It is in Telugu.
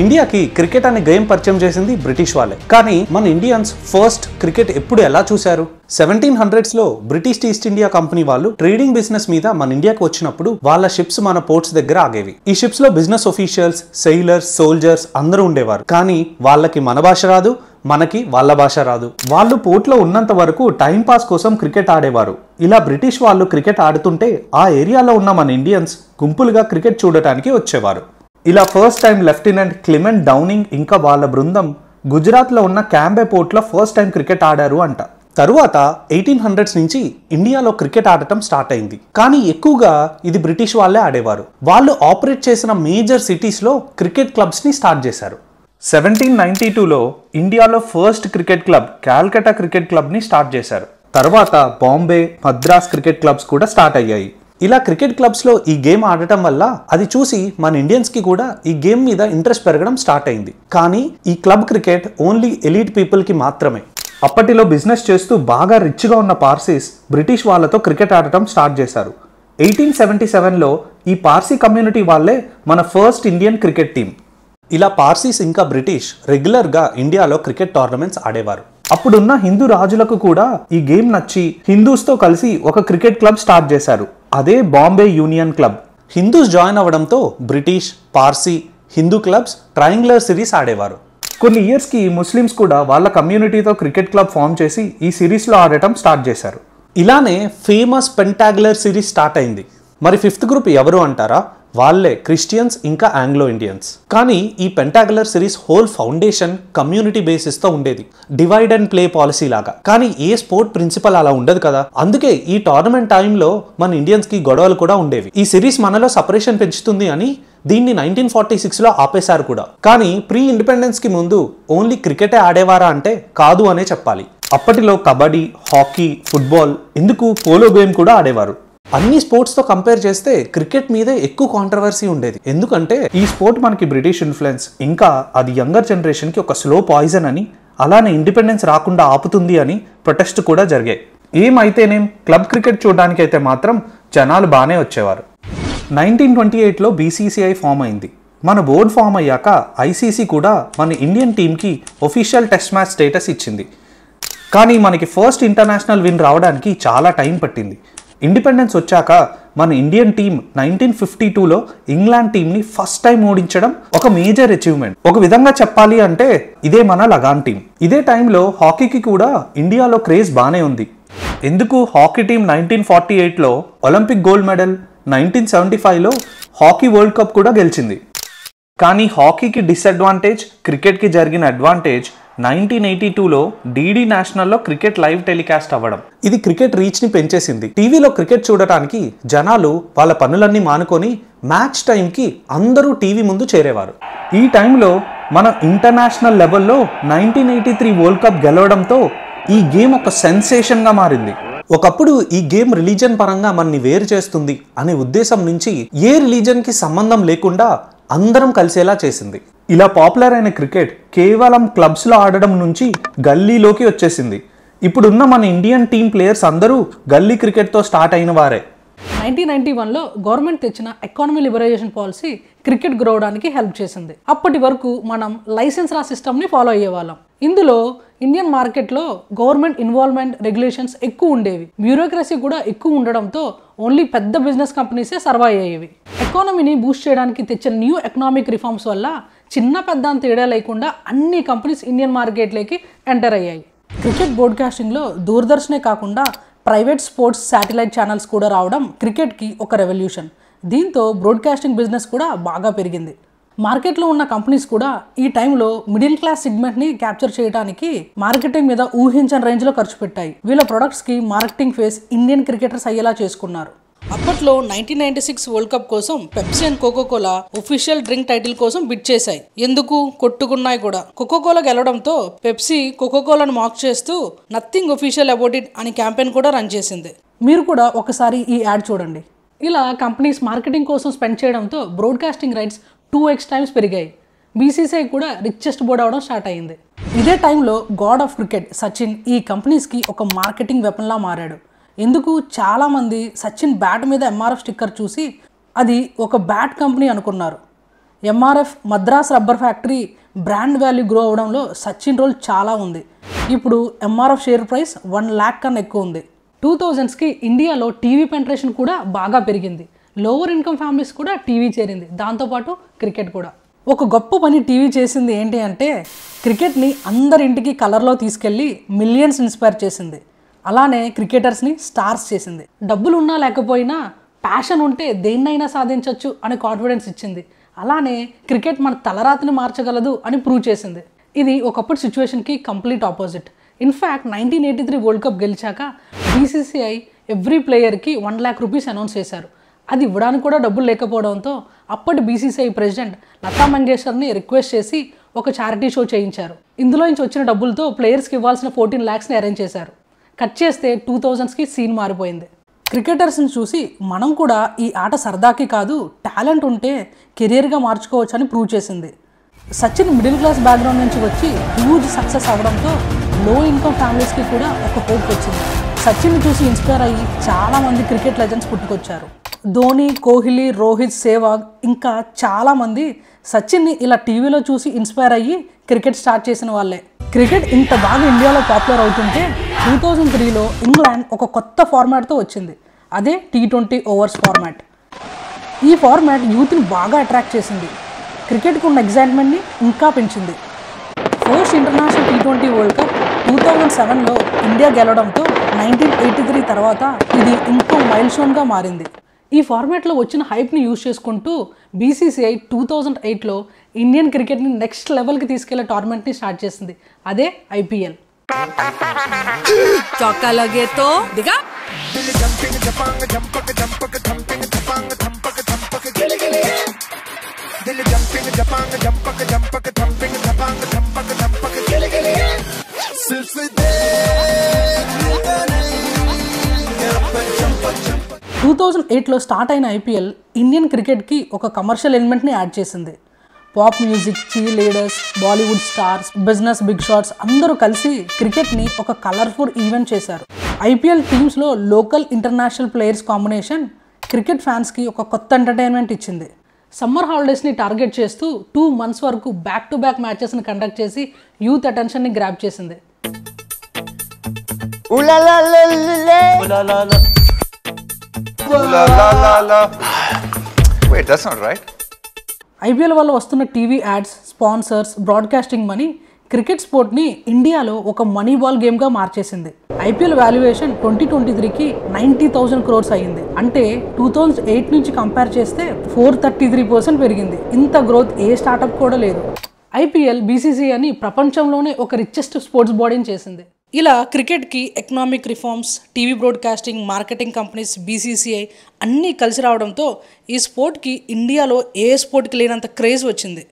ఇండియాకి క్రికెట్ అనే గేమ్ పరిచయం చేసింది బ్రిటిష్ వాళ్ళే. కానీ మన ఇండియన్స్ ఫస్ట్ క్రికెట్ ఎప్పుడు ఎలా చూశారు? 1700s లో బ్రిటిష్ ఈస్ట్ ఇండియా కంపెనీ వాళ్ళు ట్రేడింగ్ బిజినెస్ మీద మన ఇండియాకి వచ్చినప్పుడు వాళ్ళ షిప్స్ మన పోర్ట్స్ దగ్గర ఆగేవి. ఈ షిప్స్ లో బిజినెస్ ఆఫీషియల్స్, సెయిలర్స్, సోల్జర్స్ అందరూ ఉండేవారు. కానీ వాళ్ళకి మన భాష రాదు, మనకి వాళ్ళ భాష రాదు. వాళ్ళు పోర్ట్ లో ఉన్నంత వరకు టైం పాస్ కోసం క్రికెట్ ఆడేవారు. ఇలా బ్రిటిష్ వాళ్ళు క్రికెట్ ఆడుతుంటే ఆ ఏరియాలో ఉన్న మన ఇండియన్స్ గుంపులుగా క్రికెట్ చూడటానికి వచ్చేవారు. ఇలా ఫస్ట్ టైం లెఫ్టినెంట్ క్లిమెంట్ డౌనింగ్ ఇంకా వాళ్ళ బృందం గుజరాత్ లో ఉన్న క్యాంబే పోర్ట్ లో ఫస్ట్ టైం క్రికెట్ ఆడారు అంట. తరువాత 1800s నుంచి ఇండియాలో క్రికెట్ ఆడటం స్టార్ట్ అయింది. కానీ ఎక్కువగా ఇది బ్రిటిష్ వాళ్ళే ఆడేవారు. వాళ్ళు ఆపరేట్ చేసిన మేజర్ సిటీస్ లో క్రికెట్ క్లబ్స్ ని స్టార్ట్ చేశారు. 1792లో ఇండియాలో first cricket club Calcutta cricket club ని స్టార్ట్ చేశారు. తర్వాత బాంబే, మద్రాస్ క్రికెట్ క్లబ్స్ కూడా స్టార్ట్ అయ్యాయి. ఇలా క్రికెట్ క్లబ్స్ లో ఈ గేమ్ ఆడటం వల్ల అది చూసి మన ఇండియన్స్ కి కూడా ఈ గేమ్ మీద ఇంట్రెస్ట్ పెరగడం స్టార్ట్ అయింది. కానీ ఈ club cricket only elite people కి మాత్రమే. అప్పటిలో బిజినెస్ చేస్తూ బాగా రిచ్ గా ఉన్న పార్సీస్ బ్రిటిష్ వాళ్ళతో క్రికెట్ ఆడటం స్టార్ట్ చేశారు. 1877లో ఈ పార్సీ కమ్యూనిటీ వాళ్ళే మన ఫస్ట్ ఇండియన్ క్రికెట్ టీం. ఇలా పార్సీస్ ఇంకా బ్రిటిష్ రెగ్యులర్ గా ఇండియాలో క్రికెట్ టోర్నమెంట్స్ ఆడేవారు. అప్పుడున్న హిందూ రాజులకు కూడా ఈ గేమ్ నచ్చి హిందూస్ తో కలిసి ఒక క్రికెట్ క్లబ్ స్టార్ట్ చేశారు. అదే Bombay union club. Hindus join అవ్వడంతో British, Parsi, Hindu clubs triangular series ఆడేవారు. కొన్ని ఇయర్స్ కి ముస్లిమ్స్ కూడా వాళ్ళ కమ్యూనిటీతో క్రికెట్ క్లబ్ ఫామ్ చేసి ఈ సిరీస్ లో ఆడటం స్టార్ట్ చేశారు. ఇలానే ఫేమస్ పెంటాగులర్ సిరీస్ స్టార్ట్ అయింది. మరి ఫిఫ్త్ గ్రూప్ ఎవరు అంటారా? వాళ్ళే క్రిస్టియన్స్ ఇంకా ఆంగ్లో ఇండియన్స్. కానీ ఈ pentagular series whole foundation community basis తో ఉండేది, డివైడ్ అండ్ ప్లే పాలసీ లాగా. కానీ ఏ స్పోర్ట్ ప్రిన్సిపల్ అలా ఉండదు కదా. అందుకే ఈ టోర్నమెంట్ టైంలో మన ఇండియన్స్ కి గొడవలు కూడా ఉండేవి. ఈ సిరీస్ మనలో సపరేషన్ పెంచుతుంది అని దీన్ని 1946లో ఆపేశారు కూడా. కానీ ప్రీ ఇండిపెండెన్స్ కి ముందు ఓన్లీ క్రికెటే ఆడేవారా అంటే కాదు అనే చెప్పాలి. అప్పటిలో కబడ్డీ, హాకీ, ఫుట్బాల్, ఎందుకు పోలో గేమ్ కూడా ఆడేవారు. అన్ని స్పోర్ట్స్ తో కంపేర్ చేస్తే క్రికెట్ మీదే ఎక్కువ కాంట్రవర్సీ ఉండేది. ఎందుకంటే ఈ స్పోర్ట్ మనకి బ్రిటిష్ ఇన్ఫ్లుయెన్స్, ఇంకా అది యంగర్ జనరేషన్ కి ఒక స్లో పాయిజన్ అని, అలానే ఇండిపెండెన్స్ రాకుండా ఆపుతుంది అని ప్రొటెస్ట్ కూడా జరిగాయి. ఏమైతేనేం క్లబ్ క్రికెట్ చూడడానికి అయితే మాత్రం జనాలు బాగానే వచ్చేవారు. 1928లో BCCI ఫామ్ అయింది. మన బోర్డు ఫామ్ అయ్యాక ICC కూడా మన ఇండియన్ టీంకి ఒఫీషియల్ టెస్ట్ మ్యాచ్ స్టేటస్ ఇచ్చింది. కానీ మనకి ఫస్ట్ ఇంటర్నేషనల్ విన్ రావడానికి చాలా టైం పట్టింది. ఇండిపెండెన్స్ వచ్చాక మన ఇండియన్ టీం 1952లో ఇంగ్లాండ్ టీంని ఫస్ట్ టైం ఓడించడం ఒక మేజర్ అచీవ్మెంట్. ఒక విధంగా చెప్పాలి అంటే ఇదే మన లగాన్ టీం. ఇదే టైంలో హాకీకి కూడా ఇండియాలో క్రేజ్ బాగానే ఉంది. ఎందుకు హాకీ టీం 1948లో ఒలింపిక్ గోల్డ్ మెడల్, 1975లో హాకీ వరల్డ్ కప్ కూడా గెలిచింది. కానీ హాకీకి డిసడ్వాంటేజ్, క్రికెట్కి జరిగిన అడ్వాంటేజ్ 1982లో DD నేషనల్లో క్రికెట్ లైవ్ టెలికాస్ట్ అవ్వడం. ఇది క్రికెట్ రీచ్ ని పెంచేసింది. టీవీలో క్రికెట్ చూడటానికి జనాలు వాళ్ళ పనులన్నీ మానుకొని మ్యాచ్ టైంకి అందరూ టీవీ ముందు చేరేవారు. ఈ టైంలో మనం ఇంటర్నేషనల్ లెవెల్లో 1983 వరల్డ్ కప్ గెలవడంతో ఈ గేమ్ ఒక సెన్సేషన్ గా మారింది. ఒకప్పుడు ఈ గేమ్ రిలీజన్ పరంగా మనని వేరు చేస్తుంది అనే ఉద్దేశం నుంచి ఏ రిలీజన్ కి సంబంధం లేకుండా అందరం కలిసేలా చేసింది. ఇలా పాపులర్ అయిన క్రికెట్ కేవలం క్లబ్స్లో ఆడడం నుంచి గల్లీలోకి వచ్చేసింది. ఇప్పుడున్న మన ఇండియన్ టీం ప్లేయర్స్ అందరూ గల్లీ క్రికెట్తో స్టార్ట్ అయిన వారే. 1991లో గవర్నమెంట్ తెచ్చిన economy liberation policy cricket grow అవడానికి హెల్ప్ చేసింది. అప్పటి వరకు మనం లైసెన్స్ రా సిస్టమ్ని ఫాలో అయ్యేవాళ్ళం. ఇందులో ఇండియన్ మార్కెట్లో గవర్నమెంట్ ఇన్వాల్వ్మెంట్, రెగ్యులేషన్స్ ఎక్కువ ఉండేవి. బ్యూరోక్రసీ కూడా ఎక్కువ ఉండడంతో ఓన్లీ పెద్ద బిజినెస్ కంపెనీసే సర్వైవ్ అయ్యేవి. ఎకానమీని బూస్ట్ చేయడానికి తెచ్చిన న్యూ ఎకనామిక్ రిఫార్మ్స్ వల్ల చిన్న పెద్ద అని తేడా లేకుండా అన్ని కంపెనీస్ ఇండియన్ మార్కెట్లోకి ఎంటర్ అయ్యాయి. క్రికెట్ బ్రాడ్కాస్టింగ్లో దూరదర్శనే కాకుండా ప్రైవేట్ స్పోర్ట్స్ శాటిలైట్ ఛానల్స్ కూడా రావడం క్రికెట్కి ఒక రెవల్యూషన్. దీంతో బ్రాడ్కాస్టింగ్ బిజినెస్ కూడా బాగా పెరిగింది. మార్కెట్లో ఉన్న కంపెనీస్ కూడా ఈ టైంలో మిడిల్ క్లాస్ సెగ్మెంట్ని క్యాప్చర్ చేయడానికి మార్కెటింగ్ మీద ఊహించని రేంజ్లో ఖర్చు పెట్టాయి. వీళ్ళ ప్రొడక్ట్స్కి మార్కెటింగ్ ఫేస్ ఇండియన్ క్రికెటర్స్ అయ్యేలా చేసుకున్నారు. అప్పట్లో 1996 వరల్డ్ కప్ కోసం Pepsi and Coca Cola official drink title కోసం బిడ్ చేశాయి. ఎందుకు కొట్టుకున్నాయి కూడా. కోకోకోలా గెలవడంతో పెప్సీ కోకోకోలాను మాక్ చేస్తూ నథింగ్ ఒఫీషియల్ అబౌట్ ఇట్ అని క్యాంపెయిన్ కూడా రన్ చేసింది. మీరు కూడా ఒకసారి ఈ యాడ్ చూడండి. ఇలా కంపెనీస్ మార్కెటింగ్ కోసం స్పెండ్ చేయడంతో బ్రాడ్కాస్టింగ్ రైట్స్ 2x టైమ్స్ పెరిగాయి. BCCI కూడా రిచెస్ట్ బోర్డ్ అవడం స్టార్ట్ అయింది. ఇదే టైంలో గాడ్ ఆఫ్ క్రికెట్ సచిన్ ఈ కంపెనీస్కి ఒక మార్కెటింగ్ వెపన్లా మారాడు. ఎందుకు చాలామంది సచిన్ బ్యాట్ మీద MRF స్టిక్కర్ చూసి అది ఒక బ్యాట్ కంపెనీ అనుకున్నారు. M R F Madras rubber factory brand value grow అవడంలో సచిన్ రోల్ చాలా ఉంది. ఇప్పుడు ఎంఆర్ఎఫ్ షేర్ ప్రైస్ 1 lakh కన్నా ఎక్కువ ఉంది. 2000స్కి ఇండియాలో టీవీ పెంట్రేషన్ కూడా బాగా పెరిగింది. లోవర్ ఇన్కమ్ ఫ్యామిలీస్ కూడా టీవీ చేరింది. దాంతోపాటు క్రికెట్ కూడా. ఒక గొప్ప పని టీవీ చేసింది ఏంటి అంటే క్రికెట్ని అందరింటికి కలర్లో తీసుకెళ్ళి మిలియన్స్ ఇన్స్పైర్ చేసింది. అలానే క్రికెటర్స్ని స్టార్స్ చేసింది. డబ్బులు ఉన్నా లేకపోయినా ప్యాషన్ ఉంటే దేన్నైనా సాధించవచ్చు అనే కాన్ఫిడెన్స్ ఇచ్చింది. అలానే క్రికెట్ మన తలరాతిని మార్చగలదు అని ప్రూవ్ చేసింది. ఇది ఒకప్పుడు సిచ్యువేషన్కి complete opposite. In fact 1983 world cup గెలిచాక బీసీసీఐ ఎవ్రీ ప్లేయర్కి 1 lakh రూపీస్ అనౌన్స్ చేశారు. అది ఇవ్వడానికి కూడా డబ్బులు లేకపోవడంతో అప్పటి బీసీసీఐ ప్రెసిడెంట్ లతా మంగేష్కర్ని రిక్వెస్ట్ చేసి ఒక చారిటీ షో చేయించారు. ఇందులో నుంచి వచ్చిన డబ్బులతో ప్లేయర్స్కి ఇవ్వాల్సిన 14 lakhsని అరేంజ్ చేశారు. కట్ చేస్తే 2000స్కి సీన్ మారిపోయింది. క్రికెటర్స్ని చూసి మనం కూడా ఈ ఆట సరదాకి కాదు టాలెంట్ ఉంటే కెరియర్గా మార్చుకోవచ్చు అని ప్రూవ్ చేసింది. సచిన్ మిడిల్ క్లాస్ బ్యాక్గ్రౌండ్ నుంచి వచ్చి హ్యూజ్ సక్సెస్ అవ్వడంతో లో ఇన్కమ్ ఫ్యామిలీస్కి కూడా ఒక హోప్ వచ్చింది. సచిన్ని చూసి ఇన్స్పైర్ అయ్యి చాలామంది క్రికెట్ లెజెండ్స్ పుట్టుకొచ్చారు. ధోని, కోహ్లీ, రోహిత్, సెహ్వాగ్ ఇంకా చాలామంది సచిన్ని ఇలా టీవీలో చూసి ఇన్స్పైర్ అయ్యి క్రికెట్ స్టార్ట్ చేసిన వాళ్ళే. క్రికెట్ ఇంత బాగా ఇండియాలో పాపులర్ అవుతుంటే 2003లో ఇంగ్లాండ్ ఒక కొత్త ఫార్మాట్తో వచ్చింది. అదే T20 ఓవర్స్ ఫార్మాట్. ఈ ఫార్మాట్ యూత్ని బాగా అట్రాక్ట్ చేసింది. క్రికెట్కి ఉన్న ఎగ్జైట్మెంట్ని ఇంకా పెంచింది. First international T20 world cup 2007లో ఇండియా గెలవడంతో 1983 తర్వాత ఇది ఇంకో మైల్ స్టోన్గా మారింది. ఈ ఫార్మాట్లో వచ్చిన హైప్ని యూజ్ చేసుకుంటూ బీసీసీఐ 2008లో ఇండియన్ క్రికెట్ని నెక్స్ట్ లెవెల్కి తీసుకెళ్లే టోర్నమెంట్ని స్టార్ట్ చేసింది. అదే ఐపీఎల్. టూ 2008లో స్టార్ట్ అయిన ఐపీఎల్ ఇండియన్ క్రికెట్కి ఒక కమర్షియల్ ఎలిమెంట్ని యాడ్ చేసింది. Pop music, cheer leaders, Bollywood stars, business big shots అందరూ కలిసి క్రికెట్ని ఒక కలర్ఫుల్ ఈవెంట్ చేశారు. ఐపీఎల్ టీమ్స్లో local, international players combination cricket ఫ్యాన్స్కి ఒక కొత్త ఎంటర్టైన్మెంట్ ఇచ్చింది. సమ్మర్ హాలిడేస్ని టార్గెట్ చేస్తూ 2 months వరకు బ్యాక్ టు బ్యాక్ మ్యాచెస్ని కండక్ట్ చేసి యూత్ అటెన్షన్ని గ్రాప్ చేసింది. ఐపీఎల్ వల్ల వస్తున్న TV ads, sponsors, broadcasting money cricket స్పోర్ట్ని ఇండియాలో ఒక మనీ బాల్ గేమ్గా మార్చేసింది. ఐపీఎల్ వాల్యుయేషన్ 2023కి 90,000 crores అయ్యింది. అంటే 2008 నుంచి కంపేర్ చేస్తే 433% పెరిగింది. ఇంత గ్రోత్ ఏ స్టార్టప్ కూడా లేదు. ఐపీఎల్ బీసీసీఐని ప్రపంచంలోనే ఒక రిచెస్ట్ స్పోర్ట్స్ బాడీని చేసింది. ఇలా క్రికెట్కి economic reforms, TV broadcasting, marketing companies, BCCI అన్నీ కలిసి రావడంతో ఈ స్పోర్ట్కి ఇండియాలో ఏ స్పోర్ట్కి లేనంత క్రేజ్ వచ్చింది.